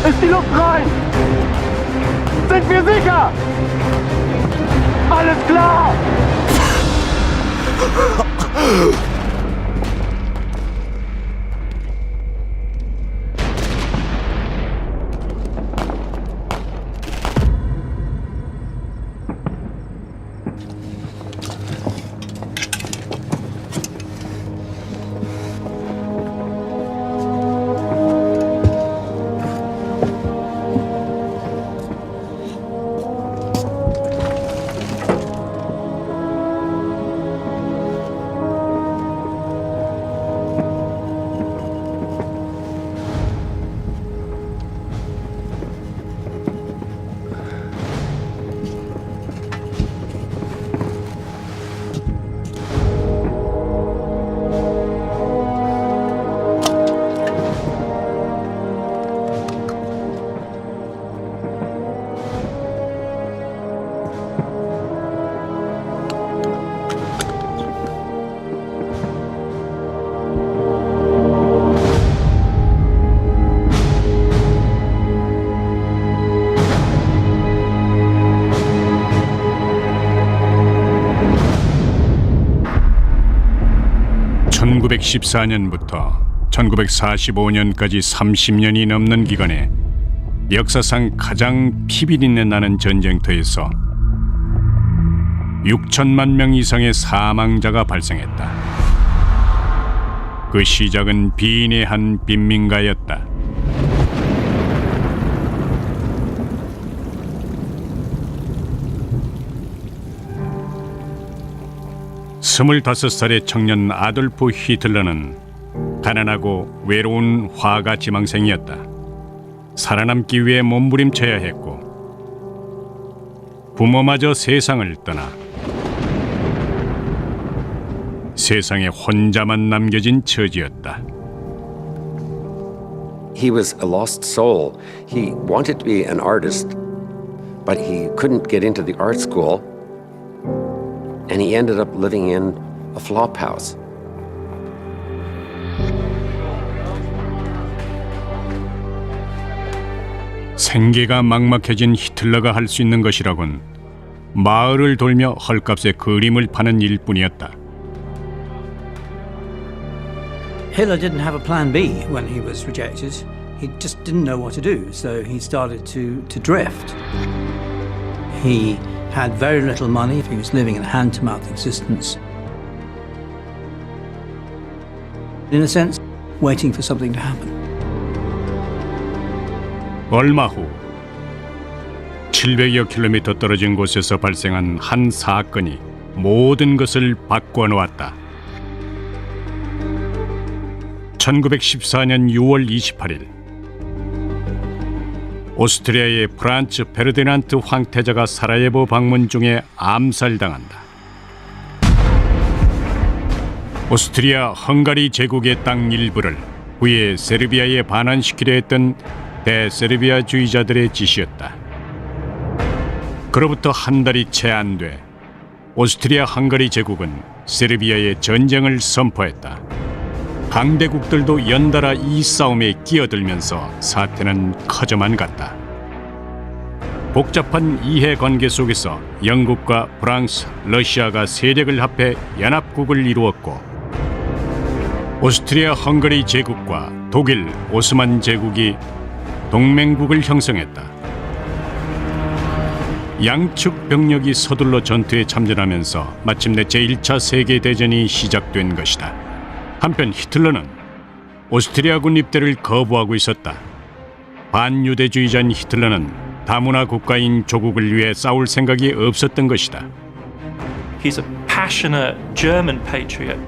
Ist die Luft rein? Sind wir sicher? Alles klar! (1914년부터) (1945년까지) 30년이 넘는 기간에 역사상 가장 피비린내 나는 전쟁터에서 6천만 명 이상의 사망자가 발생했다. 그 시작은 비인의 한 빈민가였다. 스물다섯 살의 청년 아돌프 히틀러는 가난하고 외로운 화가 지망생이었다. 살아남기 위해 몸부림쳐야 했고 부모마저 세상을 떠나 세상에 혼자만 남겨진 처지였다. He was a lost soul. He wanted to be an artist, but he couldn't get into the art school. And he ended up living in a flop house. 생계가 막막해진 히틀러가 할 수 있는 것이라곤 마을을 돌며 헐값에 그림을 파는 일뿐이었다. Hitler didn't have a plan B when he was rejected. He just didn't know what to do, so he started to drift. He had very little money. He was living in a hand-to-mouth existence. In a sense, waiting for something to happen. 얼마 후 700여 킬로미터 떨어진 곳에서 발생한 한 사건이 모든 것을 바꿔놓았다. 1914년 6월 28일 오스트리아의 프란츠 페르디난트 황태자가 사라예보 방문 중에 암살당한다. 오스트리아 헝가리 제국의 땅 일부를 후에 세르비아에 반환시키려 했던 대세르비아주의자들의 짓이었다. 그로부터 한 달이 채 안 돼 오스트리아 헝가리 제국은 세르비아에 전쟁을 선포했다. 강대국들도 연달아 이 싸움에 끼어들면서 사태는 커져만 갔다. 복잡한 이해관계 속에서 영국과 프랑스, 러시아가 세력을 합해 연합국을 이루었고 오스트리아 헝가리 제국과 독일, 오스만 제국이 동맹국을 형성했다. 양측 병력이 서둘러 전투에 참전하면서 마침내 제1차 세계대전이 시작된 것이다. 한편 히틀러는 오스트리아군 입대를 거부하고 있었다. 반유대주의자인 히틀러는 다문화 국가인 조국을 위해 싸울 생각이 없었던 것이다. He's a passionate German patriot,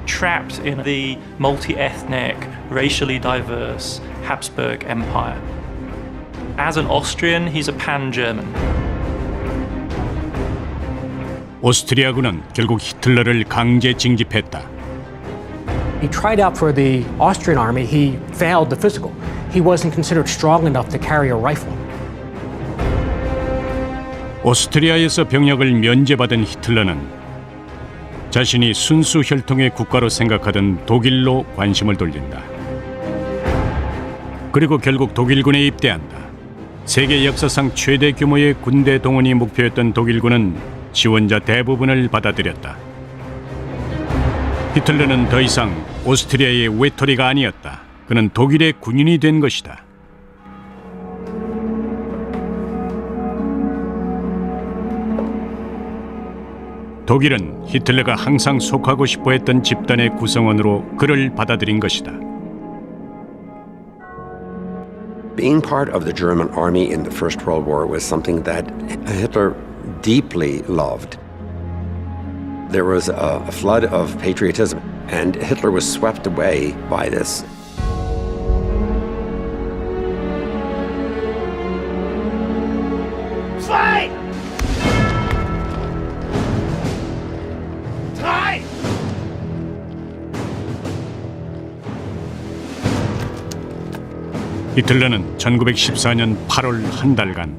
trapped in the multi-ethnic, racially diverse Habsburg Empire. As an Austrian, he's a pan-German. 오스트리아군은 결국 히틀러를 강제 징집했다. He tried out for the Austrian army. He failed the physical. He wasn't considered strong enough to carry a rifle. 오스트리아에서 병력을 면제받은 히틀러는 자신이 순수 혈통의 국가로 생각하던 독일로 관심을 돌린다. 그리고 결국 독일군에 입대한다. 세계 역사상 최대 규모의 군대 동원이 목표였던 독일군은 지원자 대부분을 받아들였다. 히틀러는 더 이상 오스트리아의 외톨이가 아니었다. 그는 독일의 군인이 된 것이다. 독일은 히틀러가 항상 속하고 싶어 했던 집단의 구성원으로 그를 받아들인 것이다. Being part of the German army in the First World War was something that Hitler deeply loved. There was a flood of patriotism, and Hitler was swept away by this. Zwei! Drei! 히틀러는 1914년 8월 한 달간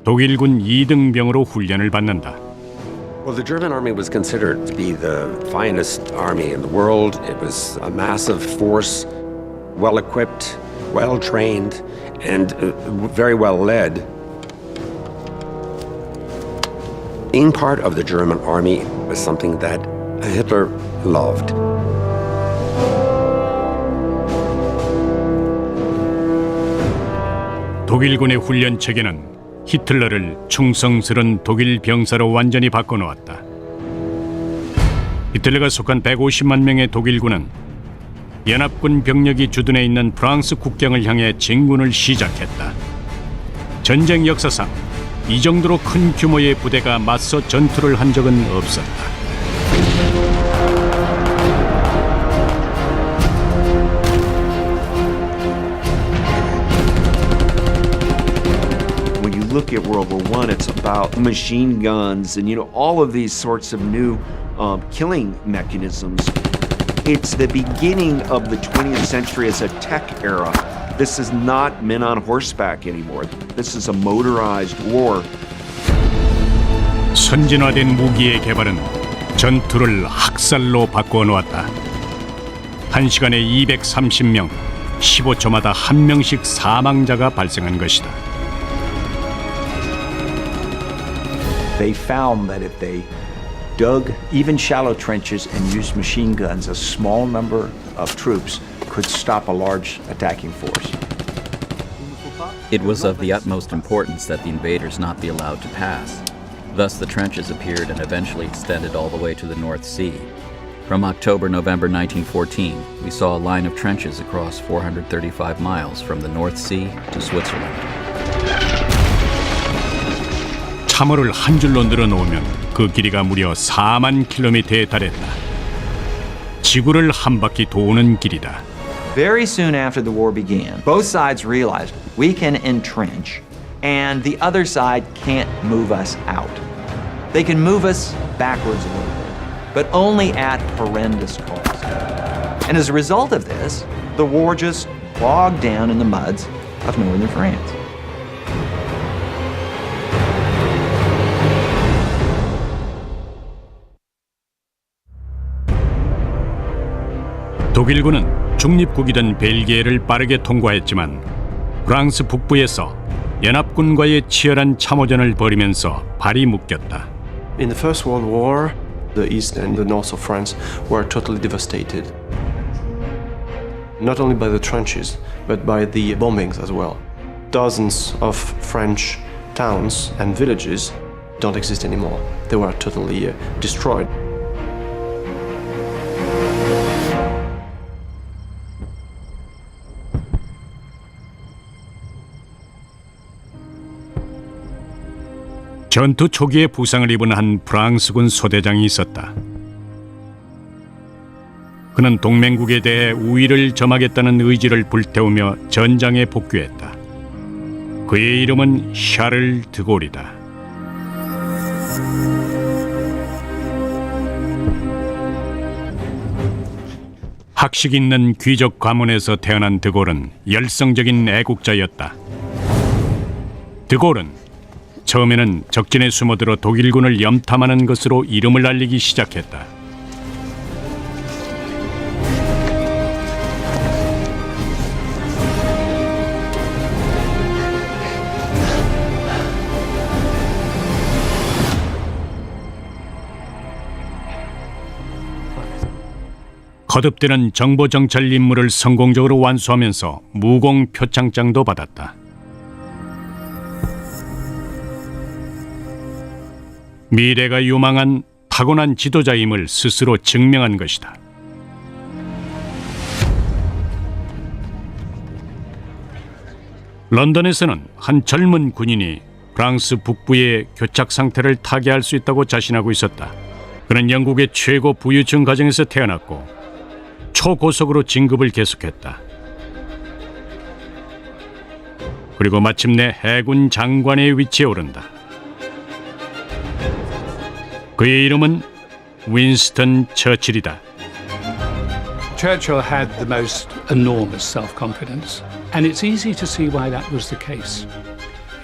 독일군 2등병으로 훈련을 받는다. Well, the German army was considered to be the finest army in the world. It was a massive force, well equipped, well trained, and very well led. Being part of the German army was something that Hitler loved. 독일군의 훈련 체계는 히틀러를 충성스런 독일 병사로 완전히 바꿔놓았다. 히틀러가 속한 150만 명의 독일군은 연합군 병력이 주둔해 있는 프랑스 국경을 향해 진군을 시작했다. 전쟁 역사상 이 정도로 큰 규모의 부대가 맞서 전투를 한 적은 없었다. Look at World War I, it's about machine guns and, all of these sorts of new killing mechanisms. It's the beginning of the 20th century as a tech era. This is not men on horseback anymore. This is a motorized war. 선진화된 무기의 개발은 전투를 학살로 바꾸어 놓았다. 1시간에 230명, 15초마다 1명씩 사망자가 발생한 것이다. They found that if they dug even shallow trenches and used machine guns, a small number of troops could stop a large attacking force. It was of the utmost importance that the invaders not be allowed to pass. Thus the trenches appeared and eventually extended all the way to the North Sea. From October-November 1914, we saw a line of trenches across 435 miles from the North Sea to Switzerland. 참호를 한 줄로 늘어놓으면 그 길이가 무려 4만 킬로미터에 달했다. 지구를 한 바퀴 도는 길이다. Very soon after the war began, both sides realized we can entrench and the other side can't move us out. They can move us backwards a little bit, but only at horrendous cost. And as a result of this, the war just bogged down in the muds of northern France. 독일군은 중립국이던 벨기에를 빠르게 통과했지만 프랑스 북부에서 연합군과의 치열한 참호전을 벌이면서 발이 묶였다. In the First World War, the east and the north of France were totally devastated. Not only by the trenches, but by the bombings as well. Dozens of French towns and villages don't exist anymore. They were totally destroyed. 전투 초기에 부상을 입은 한 프랑스군 소대장이 있었다. 그는 동맹국에 대해 우위를 점하겠다는 의지를 불태우며 전장에 복귀했다. 그의 이름은 샤를 드골이다. 학식 있는 귀족 가문에서 태어난 드골은 열성적인 애국자였다. 드골은 처음에는 적진에 숨어들어 독일군을 염탐하는 것으로 이름을 알리기 시작했다. 거듭되는 정보 정찰 임무를 성공적으로 완수하면서 무공 표창장도 받았다. 미래가 유망한 타고난 지도자임을 스스로 증명한 것이다. 런던에서는 한 젊은 군인이 프랑스 북부의 교착 상태를 타개할 수 있다고 자신하고 있었다. 그는 영국의 최고 부유층 가정에서 태어났고 초고속으로 진급을 계속했다. 그리고 마침내 해군 장관의 위치에 오른다. 그의 이름은 윈스턴 처칠이다. Churchill had the most enormous self-confidence, and it's easy to see why that was the case.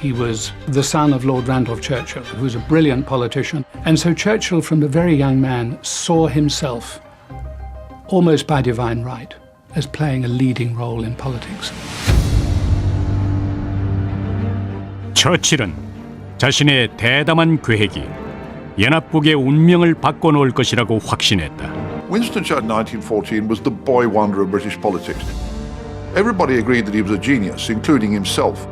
He was the son of Lord Randolph Churchill, who was a brilliant politician, and so Churchill, from a very young man, saw himself, almost by divine right, as playing a leading role in politics. 처칠은 자신의 대담한 계획이 연합국의 운명을 바꿔놓을 것이라고 확신했다. Winston Churchill in 1914 was the boy wonder of British politics. Everybody agreed that he was a genius, including himself.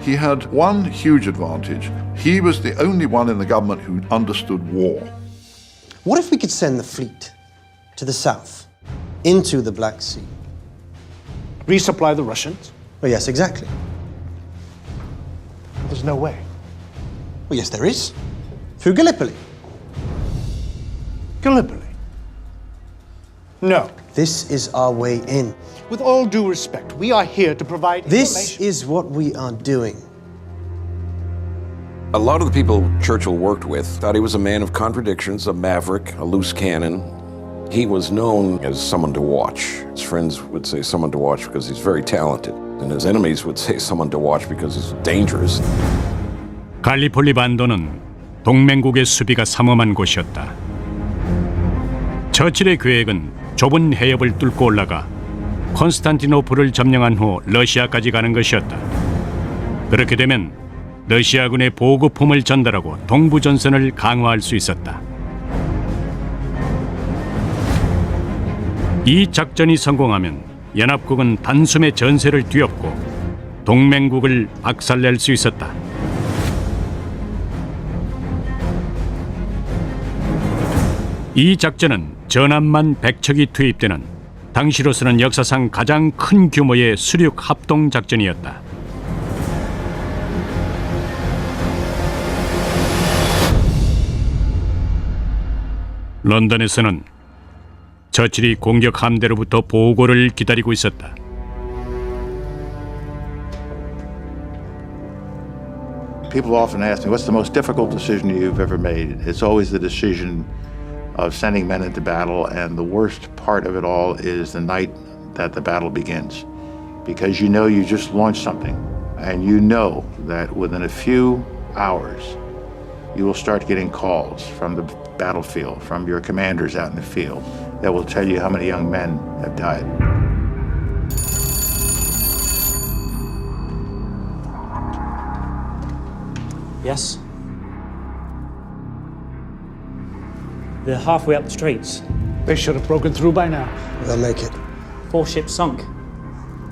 He had one huge advantage. He was the only one in the government who understood war. What if we could send the fleet to the south, into the Black Sea? Resupply the Russians? Well, yes, exactly. There's no way. Well, yes, there is. Through Gallipoli. Gallipoli? No. This is our way in. With all due respect, we are here to provide This is what we are doing. A lot of the people Churchill worked with thought he was a man of contradictions, a maverick, a loose cannon. He was known as someone to watch. His friends would say someone to watch because he's very talented, and his enemies would say someone to watch because he's dangerous. 갈리폴리 반도는 동맹국의 수비가 삼엄한 곳이었다. 처칠의 계획은 좁은 해협을 뚫고 올라가 콘스탄티노플을 점령한 후 러시아까지 가는 것이었다. 그렇게 되면 러시아군의 보급품을 전달하고 동부 전선을 강화할 수 있었다. 이 작전이 성공하면 연합국은 단숨에 전세를 뒤엎고 동맹국을 박살낼 수 있었다. 이 작전은 전함만 100척이 투입되는 당시로서는 역사상 가장 큰 규모의 수륙 합동 작전이었다. 런던에서는 처칠이 공격 함대로부터 보고를 기다리고 있었다. People often ask me, what's the most difficult decision you've ever made? It's always the decision of sending men into battle, and the worst part of it all is the night that the battle begins. Because you know you just launched something, and you know that within a few hours, you will start getting calls from the battlefield, from your commanders out in the field, that will tell you how many young men have died. Yes? They're halfway up the Straits. They should have broken through by now. They'll make it. 4 ships sunk.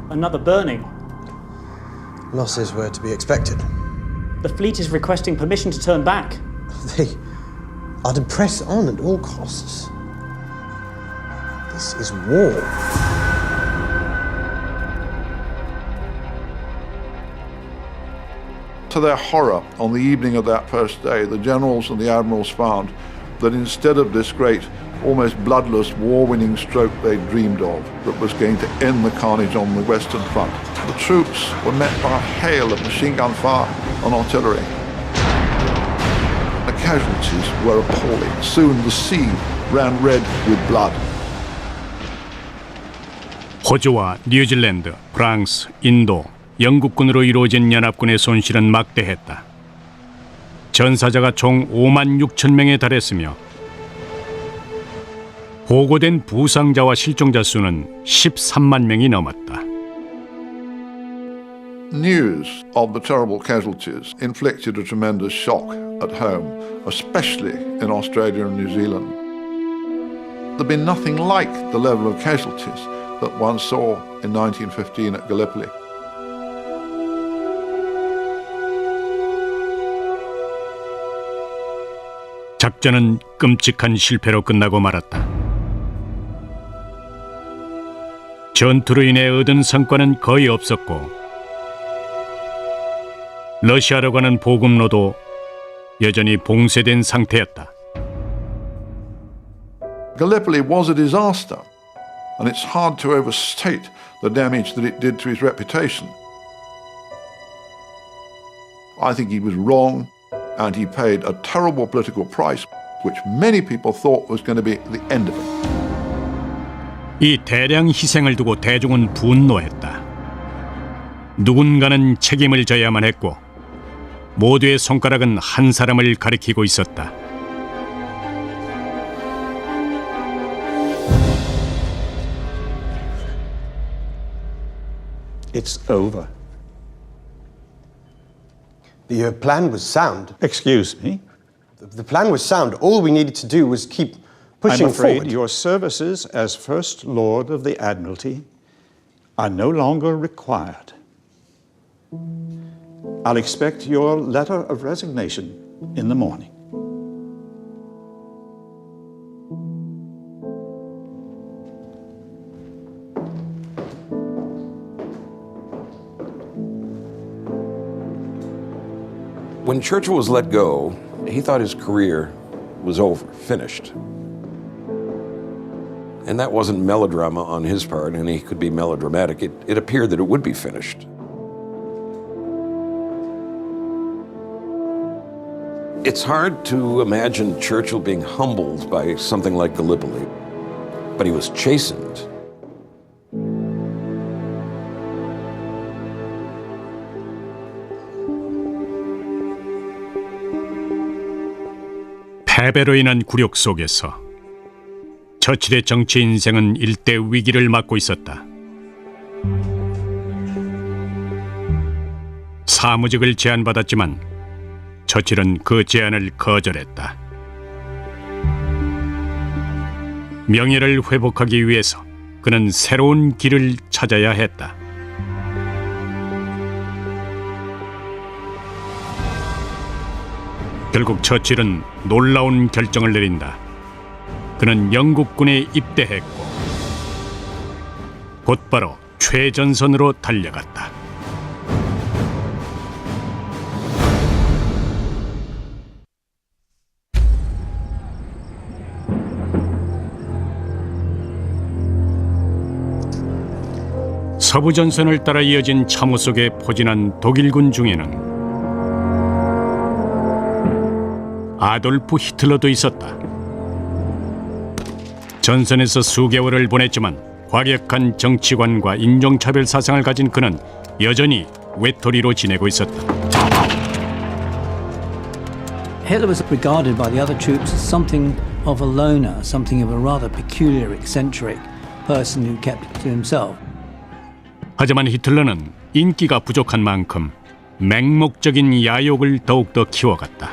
Another burning. Losses were to be expected. The fleet is requesting permission to turn back. They are to press on at all costs. This is war. To their horror, on the evening of that first day, the generals and the admirals found that instead of this great, almost bloodless, war-winning stroke they dreamed of that was going to end the carnage on the Western Front, the troops were met by a hail of machine gun fire and artillery. The casualties were appalling. Soon the sea ran red with blood. 호주와 뉴질랜드, 프랑스, 인도, 영국군으로 이루어진 연합군의 손실은 막대했다. 전사자가 총 5만 6천 명에 달했으며 보고된 부상자와 실종자 수는 13만 명이 넘었다. News of the terrible casualties inflicted a tremendous shock at home, especially in Australia and New Zealand. There'd been nothing like the level of casualties that one saw in 1915 at Gallipoli. 작전은 끔찍한 실패로 끝나고 말았다. 전투로 인해 얻은 성과는 거의 없었고 러시아로 가는 보급로도 여전히 봉쇄된 상태였다. Gallipoli was a disaster, and it's hard to overstate the damage that it did to his reputation. I think he was wrong, and he paid a terrible political price, which many people thought was going to be the end of it. 이 대량 희생을 두고 대중은 분노했다. 누군가는 책임을 져야만 했고 모두의 손가락은 한 사람을 가리키고 있었다. It's over. The plan was sound. Excuse me? The plan was sound. All we needed to do was keep pushing I'm afraid forward. your services as First Lord of the Admiralty are no longer required. I'll expect your letter of resignation in the morning. When Churchill was let go, he thought his career was over, finished. And that wasn't melodrama on his part, and he could be melodramatic. It appeared that it would be finished. It's hard to imagine Churchill being humbled by something like Gallipoli, but he was chastened. 패배로 인한 굴욕 속에서 처칠의 정치 인생은 일대 위기를 맞고 있었다. 사무직을 제안받았지만 처칠은 그 제안을 거절했다. 명예를 회복하기 위해서 그는 새로운 길을 찾아야 했다. 결국 처칠은 놀라운 결정을 내린다. 그는 영국군에 입대했고 곧바로 최전선으로 달려갔다. 서부 전선을 따라 이어진 참호 속에 포진한 독일군 중에는 아돌프 히틀러도 있었다. 전선에서 수개월을 보냈지만 과격한 정치관과 인종차별 사상을 가진 그는 여전히 외톨이로 지내고 있었다. Hitler was regarded by the other troops as something of a loner, something of a rather peculiar, eccentric person who kept it to himself. 하지만 히틀러는 인기가 부족한 만큼 맹목적인 야욕을 더욱더 키워갔다.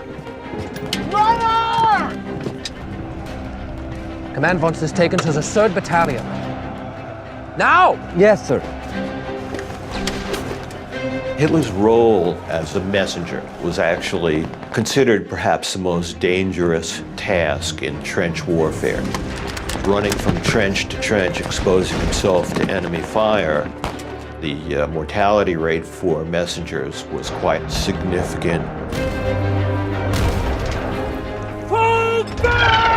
Command wants this taken to the 3rd Battalion. Now! Yes, sir. Hitler's role as a messenger was actually considered perhaps the most dangerous task in trench warfare. Running from trench to trench, exposing himself to enemy fire, the mortality rate for messengers was quite significant. Fall back!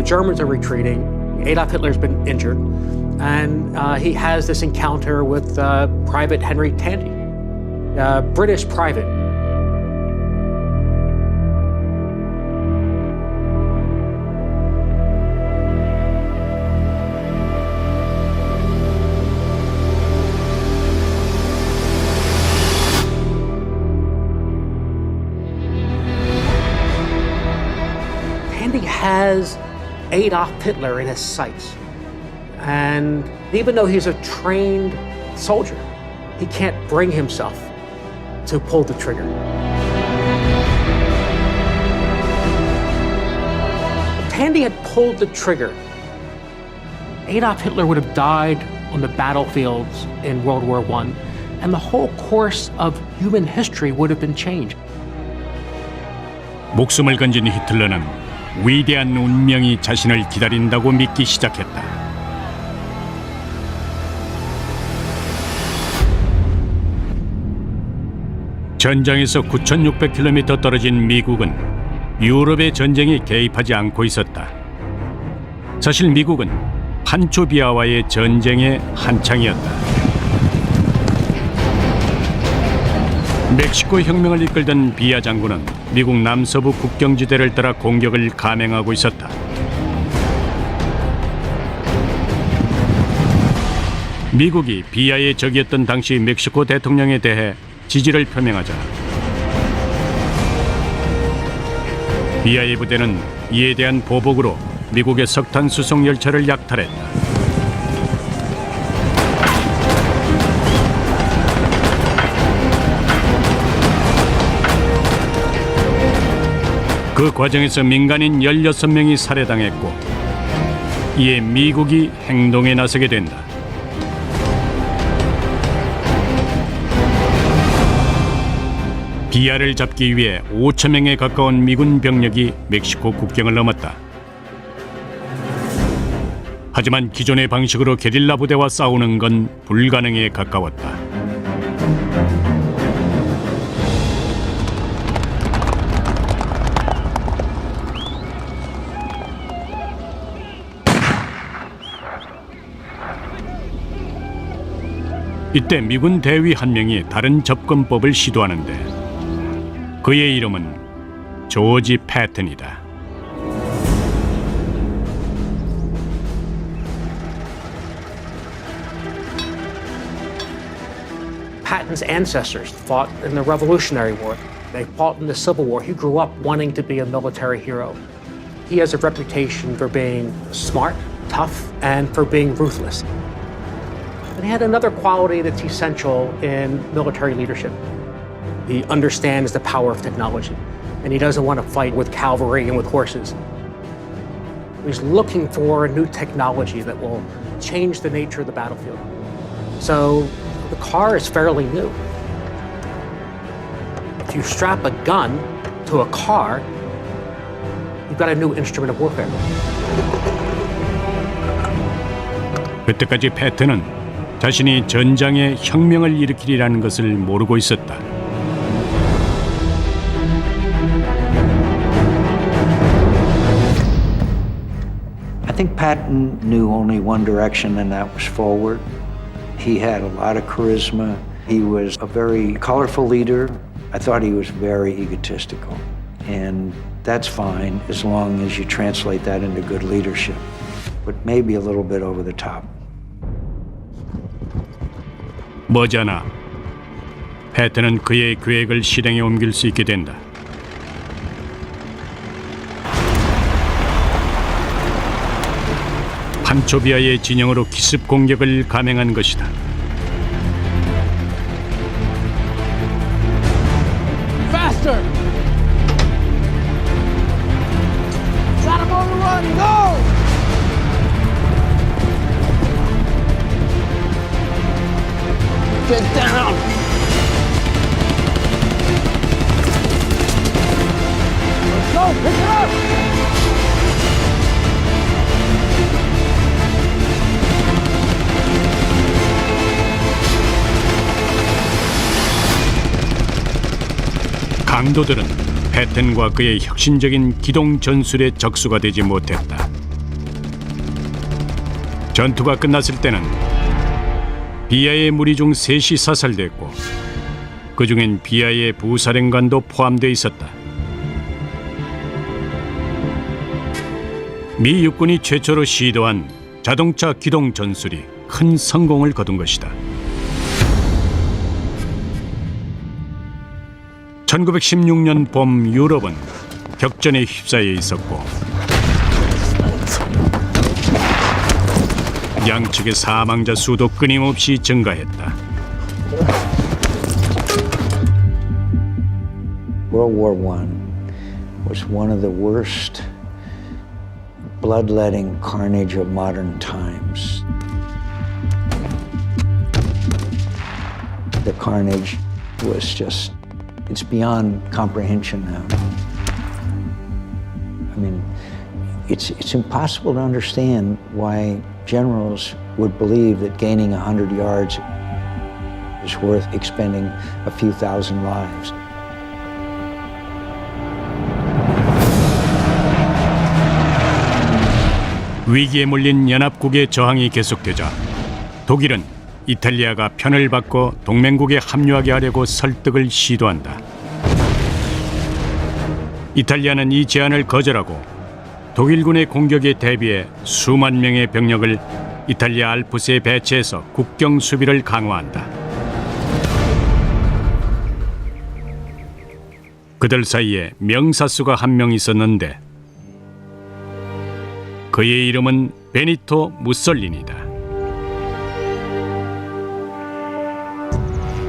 Germans are retreating. Adolf Hitler's been injured, and he has this encounter with Private Henry Tandy, a British private. Tandy has Adolf Hitler in his sights. And even though he's a trained soldier, he can't bring himself to pull the trigger. If Tandy had pulled the trigger, Adolf Hitler would have died on the battlefields in World War I, and the whole course of human history would have been changed. 목숨을 건진 히틀러는 위대한 운명이 자신을 기다린다고 믿기 시작했다. 전장에서 9,600km 떨어진 미국은 유럽의 전쟁에 개입하지 않고 있었다. 사실 미국은 판초 비아와의 전쟁의 한창이었다. 멕시코 혁명을 이끌던 비아 장군은 미국 남서부 국경지대를 따라 공격을 감행하고 있었다. 미국이 비아의 적이었던 당시 멕시코 대통령에 대해 지지를 표명하자 비아의 부대는 이에 대한 보복으로 미국의 석탄 수송 열차를 약탈했다. 그 과정에서 민간인 16명이 살해당했고 이에 미국이 행동에 나서게 된다. 비아를 잡기 위해 5,000명에 가까운 미군 병력이 멕시코 국경을 넘었다. 하지만 기존의 방식으로 게릴라 부대와 싸우는 건 불가능에 가까웠다. 이때 미군 대위 한 명이 다른 접근법을 시도하는데 그의 이름은 조지 패튼이다. Patton's ancestors fought in the Revolutionary War. They fought in the Civil War. He grew up wanting to be a military hero. He has a reputation for being smart, tough, and for being ruthless. And he had another quality that's essential in military leadership. He understands the power of technology, and he doesn't want to fight with cavalry and with horses. He's looking for a new technology that will change the nature of the battlefield. So the car is fairly new. If you strap a gun to a car, you've got a new instrument of warfare. 그때까지 패튼은 자신이 전장에 혁명을 일으키리라는 것을 모르고 있었다. I think Patton knew only one direction, and that was forward. He had a lot of charisma. He was a very colorful leader. I thought he was very egotistical. And that's fine as long as you translate that into good leadership, but maybe a little bit over the top. 머지않아 패튼은 그의 계획을 실행에 옮길 수 있게 된다. 판초비아의 진영으로 기습 공격을 감행한 것이다. faster! Got him on the run, go! Get down! Let's go, pick it up! 강도들은 패튼과 그의 혁신적인 기동 전술의 적수가 되지 못했다. 전투가 끝났을 때는 비아의 무리 중 3이 사살됐고 그 중엔 비아의 부사령관도 포함되어 있었다. 미 육군이 최초로 시도한 자동차 기동 전술이 큰 성공을 거둔 것이다. 1916년 봄 유럽은 격전에 휩싸여 있었고 양측의 사망자 수도 끊임없이 증가했다. World War I was one of the worst bloodletting carnage of modern times. The carnage was just, it's beyond comprehension now. I mean, it's impossible to understand why generals would believe that gaining 100 yards is worth expending a few thousand lives. 위기에 몰린 연합국의 저항이 계속되자 독일은 이탈리아가 편을 바꿔 동맹국에 합류하게 하려고 설득을 시도한다. 이탈리아는 이 제안을 거절하고 독일군의 공격에 대비해 수만 명의 병력을 이탈리아 알프스에 배치해서 국경 수비를 강화한다. 그들 사이에 명사수가 한 명 있었는데 그의 이름은 베니토 무솔리니다.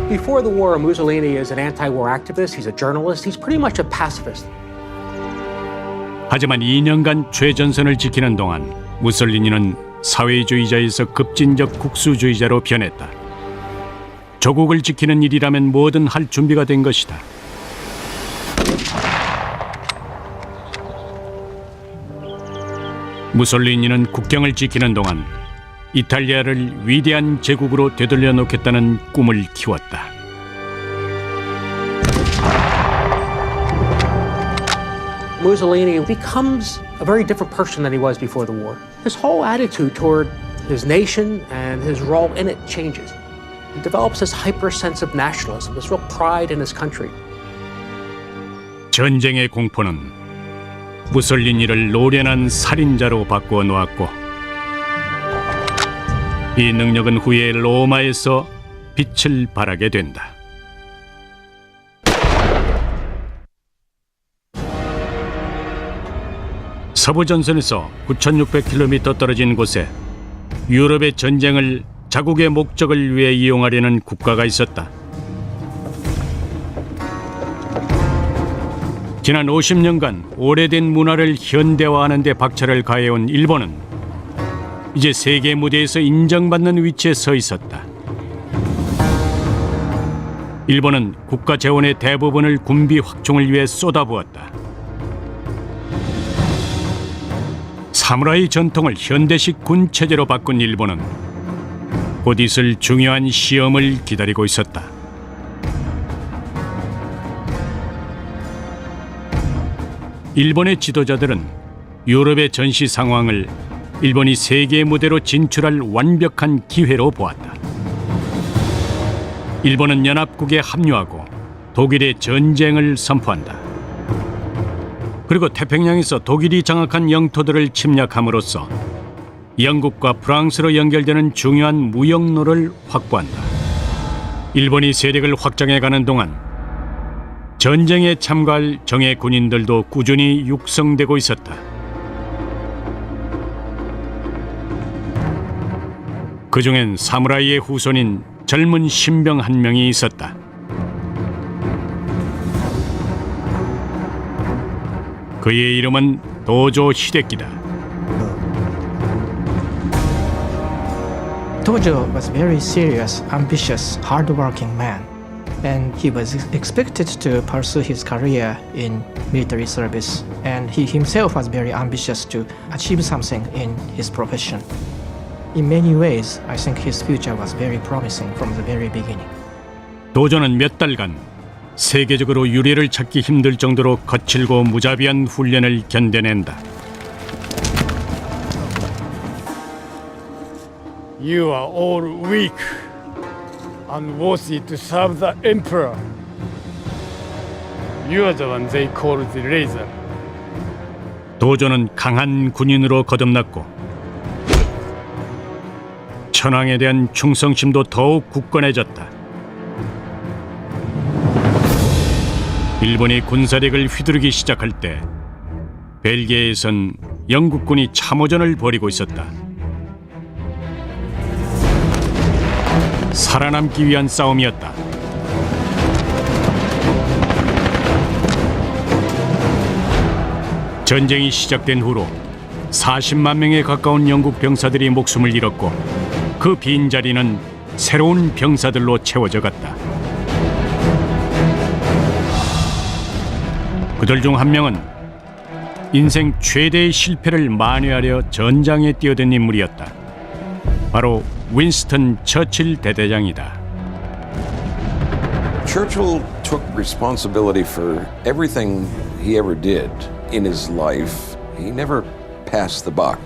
Before the war, Mussolini is an anti-war activist, he's a journalist, he's pretty much a pacifist. 하지만 2년간 최전선을 지키는 동안 무솔리니는 사회주의자에서 급진적 국수주의자로 변했다. 조국을 지키는 일이라면 뭐든 할 준비가 된 것이다. 무솔리니는 국경을 지키는 동안 이탈리아를 위대한 제국으로 되돌려 놓겠다는 꿈을 키웠다. Mussolini becomes a very different person than he was before the war. His whole attitude toward his nation and his role in it changes. He develops this hyper sense of nationalism, this real pride in his country. 전쟁의 공포는 무솔리니를 노련한 살인자로 바꾸어 놓았고 이 능력은 후에 로마에서 빛을 발하게 된다. 서부전선에서 9,600km 떨어진 곳에 유럽의 전쟁을 자국의 목적을 위해 이용하려는 국가가 있었다. 지난 50년간 오래된 문화를 현대화하는 데 박차를 가해온 일본은 이제 세계 무대에서 인정받는 위치에 서 있었다. 일본은 국가 재원의 대부분을 군비 확충을 위해 쏟아부었다. 사무라이 전통을 현대식 군 체제로 바꾼 일본은 곧 있을 중요한 시험을 기다리고 있었다. 일본의 지도자들은 유럽의 전시 상황을 일본이 세계 무대로 진출할 완벽한 기회로 보았다. 일본은 연합국에 합류하고 독일의 전쟁을 선포한다. 그리고 태평양에서 독일이 장악한 영토들을 침략함으로써 영국과 프랑스로 연결되는 중요한 무역로를 확보한다. 일본이 세력을 확장해가는 동안 전쟁에 참가할 정예 군인들도 꾸준히 육성되고 있었다. 그중엔 사무라이의 후손인 젊은 신병 한 명이 있었다. 그의 이름은 도조 히데키다. Tojo was very serious, ambitious, hardworking man, and he was expected to pursue his career in military service. And he himself was very ambitious to achieve something in his profession. In many ways, I think his future was very promising from the very beginning. 도조는 몇 달간 세계적으로 유례를 찾기 힘들 정도로 거칠고 무자비한 훈련을 견뎌낸다. You are all weak, unworthy to serve the Emperor. You are the one they call the Razor. 도조는 강한 군인으로 거듭났고 천황에 대한 충성심도 더욱 굳건해졌다. 일본이 군사력을 휘두르기 시작할 때 벨기에에선 영국군이 참호전을 벌이고 있었다. 살아남기 위한 싸움이었다. 전쟁이 시작된 후로 40만 명에 가까운 영국 병사들이 목숨을 잃었고 그 빈자리는 새로운 병사들로 채워져 갔다. 그들 중 한 명은 인생 최대의 실패를 만회하려 전장에 뛰어든 인물이었다. 바로 윈스턴 처칠 대대장이다. Churchill took responsibility for everything he ever did in his life. He never passed the buck.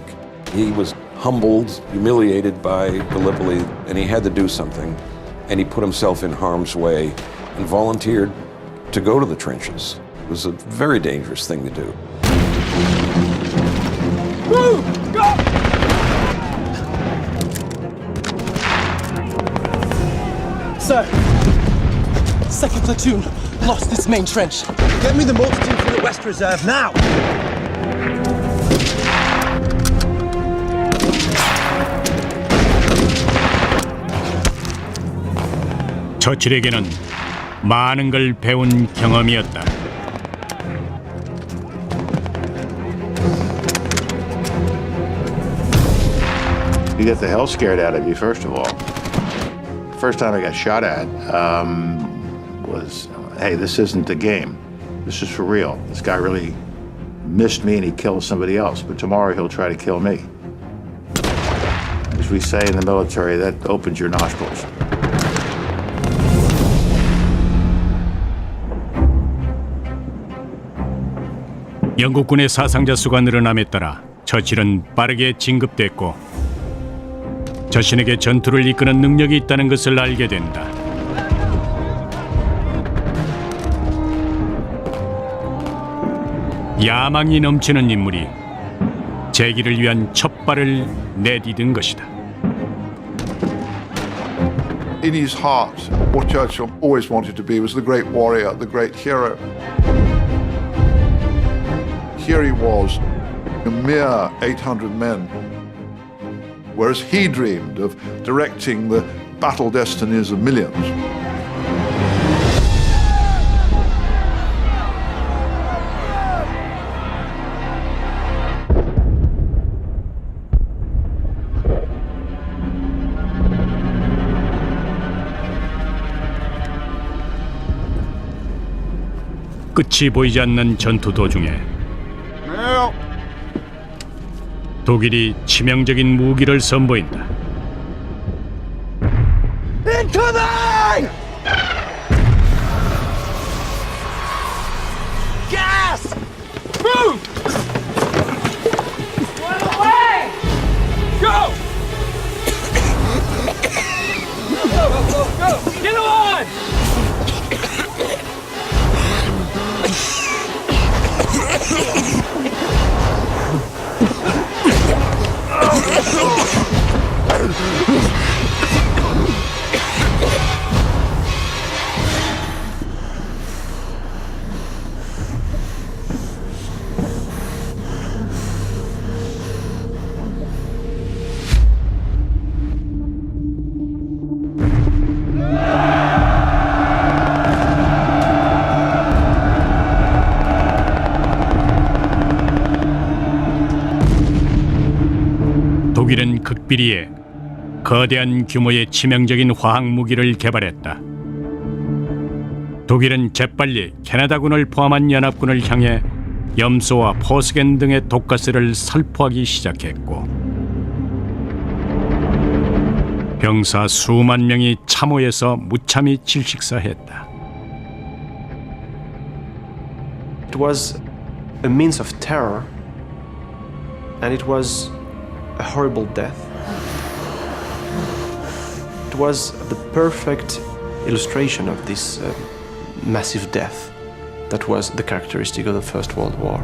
He was humbled, humiliated by Gallipoli, and he had to do something. And he put himself in harm's way and volunteered to go to the trenches. It was a very dangerous thing to do. Move! Go! Sir, second platoon lost its main trench. Get me the multitude from the West Reserve now! 처칠에게는 많은 걸 배운 경험이었다. You get the hell scared out of you, first of all. First time I got shot at was, hey, this isn't a game. This is for real. This guy really missed me and he killed somebody else, but tomorrow he'll try to kill me. As we say in the military, that opens your nostrils. 영국군의 사상자 수가 늘어남에 따라 처칠은 빠르게 진급됐고 자신에게 전투를 이끄는 능력이 있다는 것을 알게 된다. 야망이 넘치는 인물이 재기를 위한 첫 발을 내디딘 것이다. In his heart, what Churchill always wanted to be was the great warrior, the great hero. Here he was, a mere 800 men, whereas he dreamed of directing the battle destinies of millions. 끝이 보이지 않는 전투 도중에 독일이 치명적인 무기를 선보인다. Incoming! Gas! Move! Run away! Go! Go, go, go, go! Get on! 극비리에 거대한 규모의 치명적인 화학 무기를 개발했다. 독일은 재빨리 캐나다군을 포함한 연합군을 향해 염소와 포스겐 등의 독가스를 살포하기 시작했고 병사 수만 명이 참호에서 무참히 질식사했다. It was a means of terror, and it was a horrible death. It was the perfect illustration of this massive death that was the characteristic of the First World War.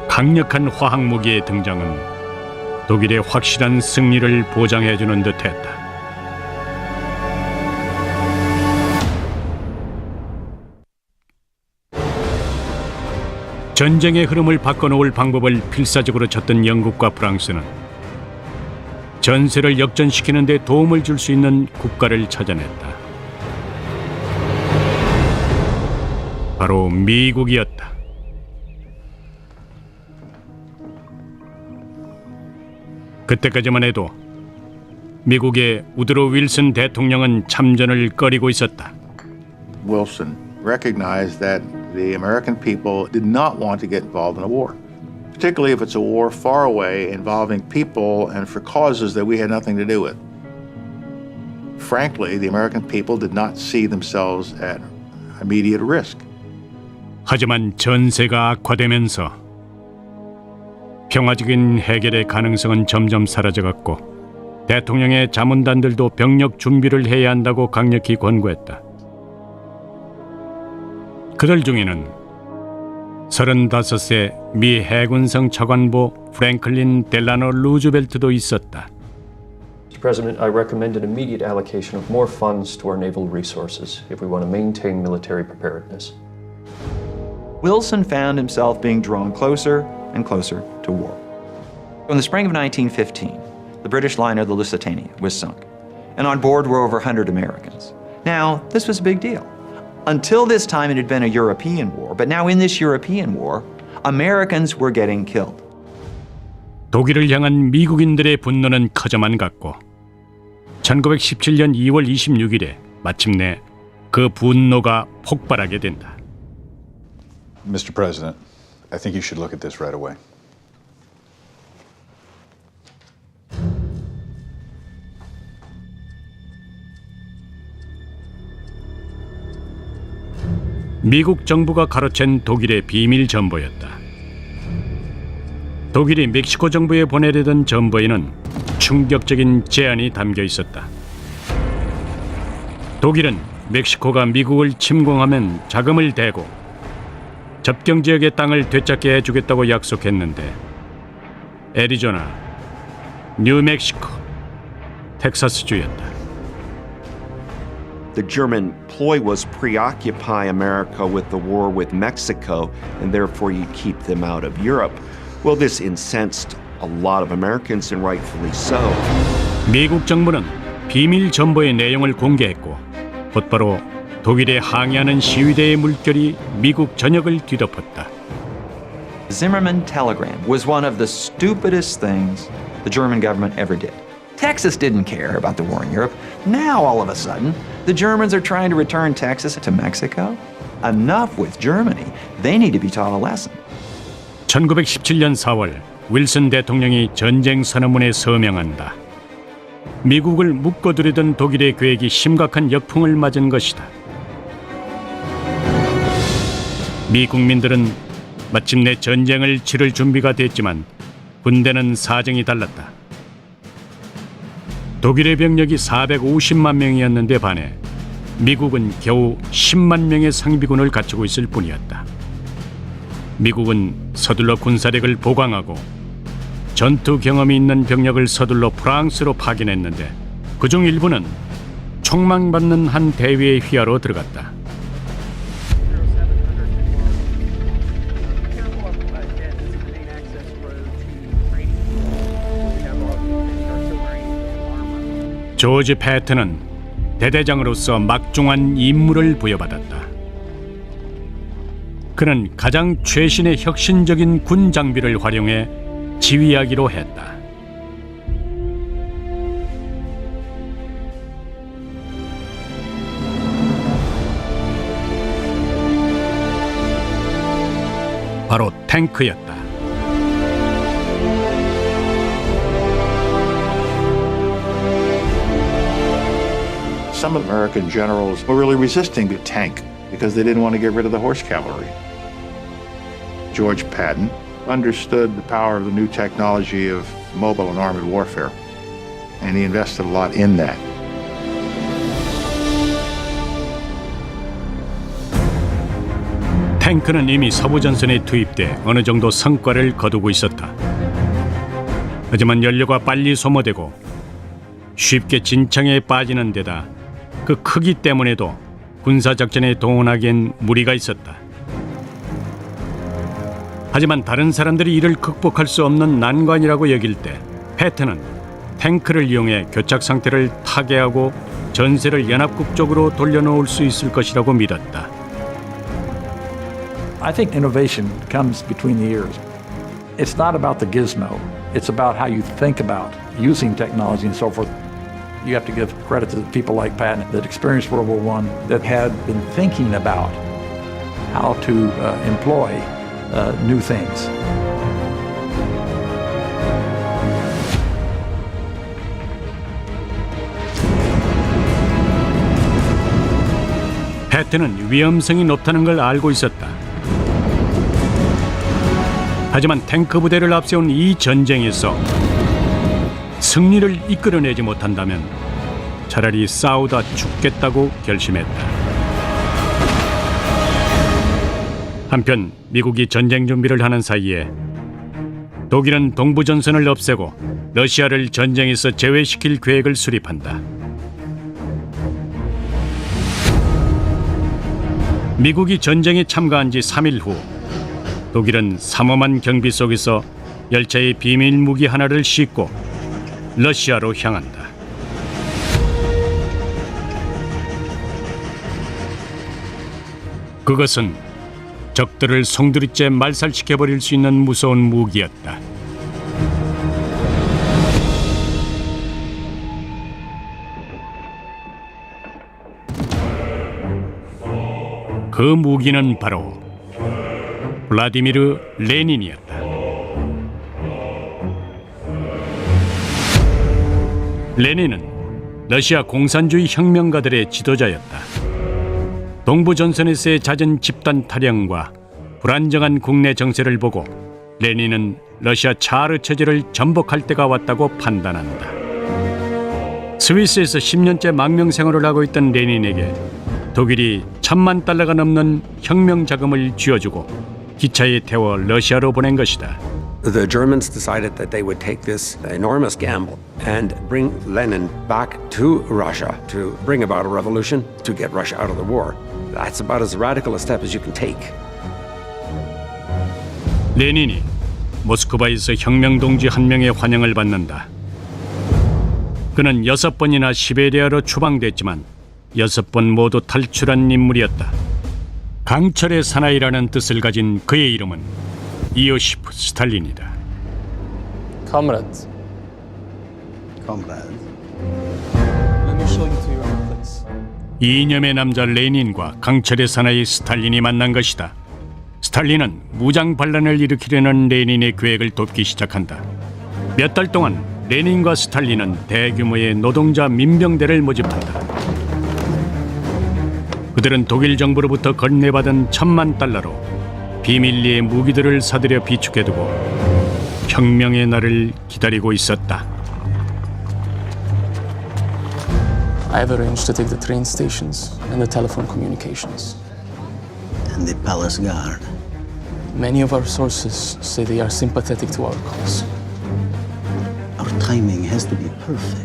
강력한 화학 무기의 등장은 독일의 확실한 승리를 보장해주는 듯했다. 전쟁의 흐름을 바꿔놓을 방법을 필사적으로 찾던 영국과 프랑스는 전세를 역전시키는 데 도움을 줄 수 있는 국가를 찾아냈다. 바로 미국이었다. 그때까지만 해도 미국의 우드로 윌슨 대통령은 참전을 꺼리고 있었다. Wilson recognized that the American people did not want to get involved in a war, particularly if it's a war far away involving people and for causes that we had nothing to do with. Frankly, the American people did not see themselves at immediate risk. 하지만 전세가 악화되면서 평화적인 해결의 가능성은 점점 사라져갔고 대통령의 자문단들도 병력 준비를 해야 한다고 강력히 권고했다. 그들 중에는 35세 미 해군성 차관보 프랭클린 델라노 루즈벨트도 있었다. Mr. President, I recommend an immediate allocation of more funds to our naval resources if we want to maintain military preparedness. Wilson found himself being drawn closer and closer to war. In the spring of 1915, the British liner the Lusitania was sunk, and on board were over 100 Americans. Now, this was a big deal. Until this time, it had been a European war, but now in this European war, Americans were getting killed. 독일을 향한 미국인들의 분노는 커져만 갔고 1917년 2월 26일에 마침내 그 분노가 폭발하게 된다. Mr. President, I think you should look at this right away. 미국 정부가 가로챈 독일의 비밀 전보였다. 독일이 멕시코 정부에 보내려던 전보에는 충격적인 제안이 담겨 있었다. 독일은 멕시코가 미국을 침공하면 자금을 대고 접경 지역의 땅을 되찾게 해주겠다고 약속했는데 애리조나, 뉴멕시코, 텍사스주였다. The German ploy was preoccupy America with the war with Mexico, and therefore you keep them out of Europe. Well, this incensed a lot of Americans, and rightfully so. 미국 정부는 비밀 전보의 내용을 공개했고 곧바로 독일에 항의하는 시위대의 물결이 미국 전역을 뒤덮었다. Zimmerman telegram was one of the stupidest things the German government ever did. Texas didn't care about the war in Europe. Now, all of a sudden, the Germans are trying to return Texas to Mexico? Enough with Germany. They need to be taught a lesson. 1917년 4월 윌슨 대통령이 전쟁 선언문에 서명한다. 미국을 묶어두려던 독일의 계획이 심각한 역풍을 맞은 것이다. 미 국민들은 마침내 전쟁을 치를 준비가 됐지만 군대는 사정이 달랐다. 독일의 병력이 450만 명이었는데 반해 미국은 겨우 10만 명의 상비군을 갖추고 있을 뿐이었다. 미국은 서둘러 군사력을 보강하고 전투 경험이 있는 병력을 서둘러 프랑스로 파견했는데 그중 일부는 총망받는 한 대위의 휘하로 들어갔다. 조지 패튼은 대대장으로서 막중한 임무를 부여받았다. 그는 가장 최신의 혁신적인 군 장비를 활용해 지휘하기로 했다. 바로 탱크였다. Some American generals were really resisting the tank because they didn't want to get rid of the horse cavalry. George Patton understood the power of the new technology of mobile and armored warfare, and he invested a lot in that. 탱크는 이미 서부전선에 투입돼 어느 정도 성과를 거두고 있었다. 하지만 연료가 빨리 소모되고 쉽게 진창에 빠지는 데다 그 크기 때문에도 군사작전에 동원하기엔 무리가 있었다. 하지만 다른 사람들이 이를 극복할 수 없는 난관이라고 여길 때 패튼은 탱크를 이용해 교착 상태를 타개하고 전세를 연합국 쪽으로 돌려놓을 수 있을 것이라고 믿었다. I think innovation comes between the ears. It's not about the gizmo. It's about how you think about using technology and so forth. You have to give credit to people like Patton that experienced World War I, that had been thinking about how to employ new things. 패튼은 위험성이 높다는 걸 알고 있었다. 하지만 탱크 부대를 앞세운 이 전쟁에서 승리를 이끌어내지 못한다면 차라리 싸우다 죽겠다고 결심했다. 한편 미국이 전쟁 준비를 하는 사이에 독일은 동부전선을 없애고 러시아를 전쟁에서 제외시킬 계획을 수립한다. 미국이 전쟁에 참가한 지 3일 후 독일은 삼엄한 경비 속에서 열차의 비밀 무기 하나를 싣고 러시아로 향한다. 그것은 적들을 송두리째 말살시켜버릴 수 있는 무서운 무기였다. 그 무기는 바로 블라디미르 레닌이었다. 레닌은 러시아 공산주의 혁명가들의 지도자였다. 동부전선에서의 잦은 집단 탈영과 불안정한 국내 정세를 보고 레닌은 러시아 차르 체제를 전복할 때가 왔다고 판단한다. 스위스에서 10년째 망명 생활을 하고 있던 레닌에게 독일이 $10,000가 넘는 혁명 자금을 쥐어주고 기차에 태워 러시아로 보낸 것이다. The Germans decided that they would take this enormous gamble and bring Lenin back to Russia to bring about a revolution to get Russia out of the war. That's about as radical a step as you can take. 레닌이 모스크바에서 혁명 동지 한 명의 환영을 받는다. 그는 6번이나 시베리아로 추방됐지만 6번 모두 탈출한 인물이었다. 강철의 사나이라는 뜻을 가진 그의 이름은 이오시프 스탈린이다. Comrades. Comrades. Let me show you to your own place. 이념의 남자 레닌과 강철의 사나이 스탈린이 만난 것이다. 스탈린은 무장 반란을 일으키려는 레닌의 계획을 돕기 시작한다. 몇 달 동안 레닌과 스탈린은 대규모의 노동자 민병대를 모집한다. 그들은 독일 정부로부터 건네받은 $10,000로 비밀리에 무기들을 사들여 비축해두고 혁명의 날을 기다리고 있었다. I've arranged to take the train stations and the telephone communications. And the palace guard. Many of our sources say they are sympathetic to our cause. Our timing has to be perfect.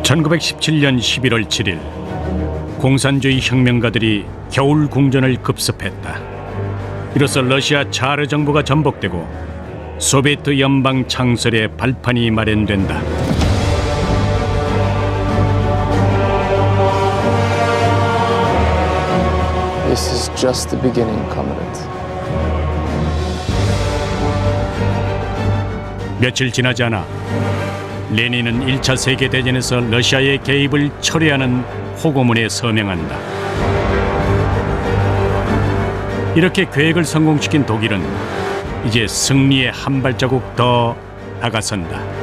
(1917년 11월 7일) 공산주의 혁명가들이 겨울 궁전을 급습했다. 이로써 러시아 차르 정부가 전복되고 소비에트 연방 창설의 발판이 마련된다. This is just the beginning, Commandant. 며칠 지나지 않아 레닌은 1차 세계대전에서 러시아의 개입을 철회하는 호고문에 서명한다. 이렇게 계획을 성공시킨 독일은 이제 승리에 한 발자국 더 다가선다.